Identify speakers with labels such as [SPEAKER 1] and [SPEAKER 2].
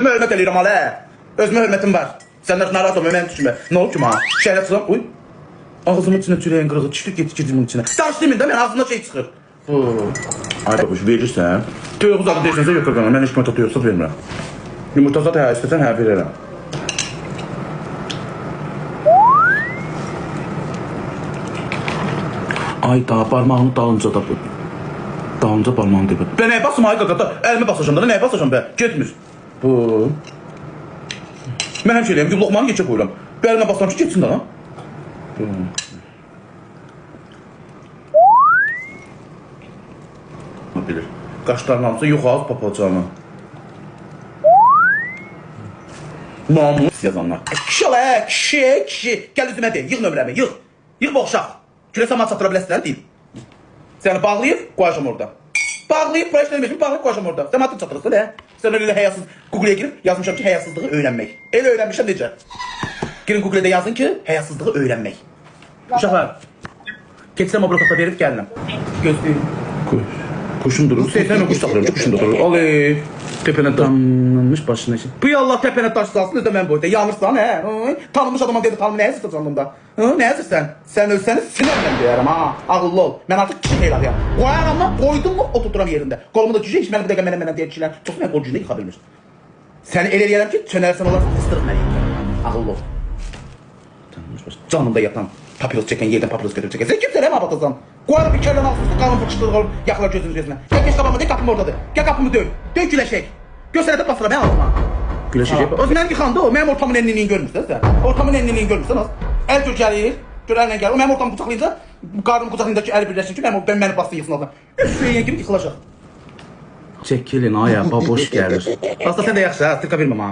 [SPEAKER 1] Hörmət eləyirəm alə. Özümə hörmətim var. Səndən narahat olma, mənim düşünmə. Nə olub ki, mənə? Şəhərə çıxıram, uy. Ağzımın içinə çürəyin qırığı, çişdir, girdimin içinə. Danışdırmayın da, mən ağzımda şey çıxır. Ay babuş, verirsən. Toyuğu zaten deyirsənsə yox qırqana, mən heç kimə tatı yoxsa vermirəm. Yumurta zaten hə, istəsən hə, verərəm. Ay da, parmağını dalınca da bu. Dalınca parmağını deyib. Bə nəyə basım ay qaqata? Əlimi basacam da, nəyə basacam bə? Getmir. Bu. Mən həmişə eləyəm, loğmanı geçə qoyuram. Bə əlimə basam ki, geçsin da lan. Bu. Bilir. Qaşlarını almışsa yox az papalacağını. Namus yazanlar. Kişi ola, kişi. Gəl üzümə deyil, yığ nömrəmi, yığ. Yığ boğuşaq. Küləsə mal çatıra biləsilər, deyil. Səni bağlayıb, qoyacam orada. Bağlayıb, proyektlərimə bağlayıb, qoyacam orada. Sən matın çatırıqsın, hə? Sən öyle həyasız, Google'ya girib, yazmışam ki, həyasızlığı öyrənmək. Elə öyrənmişəm necə? Girin Google'da yazın ki, həyasızlığı öyrənmək. Uşaqlar, keçsəm o blokada verib gəlirəm. Gözləyim. Kuşum durur. Seyfləmə kuş saxlayım ki, kuşum durur. Aley, tepene damlanmış başına işin. Bu Allah tepene taş salsın, özdə mən boyda. Yanırsan, hə? Tanınmış adama dedi, tanımı nəyə zırsa canımda? Nəyə zırsən? Sən ölsəniz, sinirlə deyərəm, ha? Ağıllı ol. Mən artıq kişi xeyladıram. Qoyaram lan, qoydum mu, oturduram yerində. Qolumu da cücə, hiç mənə bir dəqiqə mənə deyək kişilər. Çoxsun mən qol cücündə yıxa bilmir. Səni elə eləyərəm ki, çönərsən olarsa, fıstırıq mənə yıxarım. Ağıllı ol. Tanınmış baş. Canımda yatan, papiros çəkən yerdən papiros götürüb çəkən. Sən kimsən, hə, mabatasan? Qoyarım bir kərlən alsın, qalın fıqışdırıq olub, yaxılar gözünün gözünə. Gəl geç qabağıma, deyək qapım oradadır. Gəl qapımı döy. Döy güləşək. Göstərədə basıram, mən alma. Güləşək. O mənim yıxandı o. Mənim ortamın enliliğini görmürsən sən. Ortamın enliliğini görmürsən az. Əl gör gəlir, gör əllə gəlir. O mənim ortamı qucaqlayınca, qarnım qucaqlayınca əli birləşsin ki, məni bastı yıxsın aldan. Üç şeyən kimi yıxılacaq. Çəkilin, aya, baboş gəlir. Asta sən də yaxşı, ha, stirka verməm ha.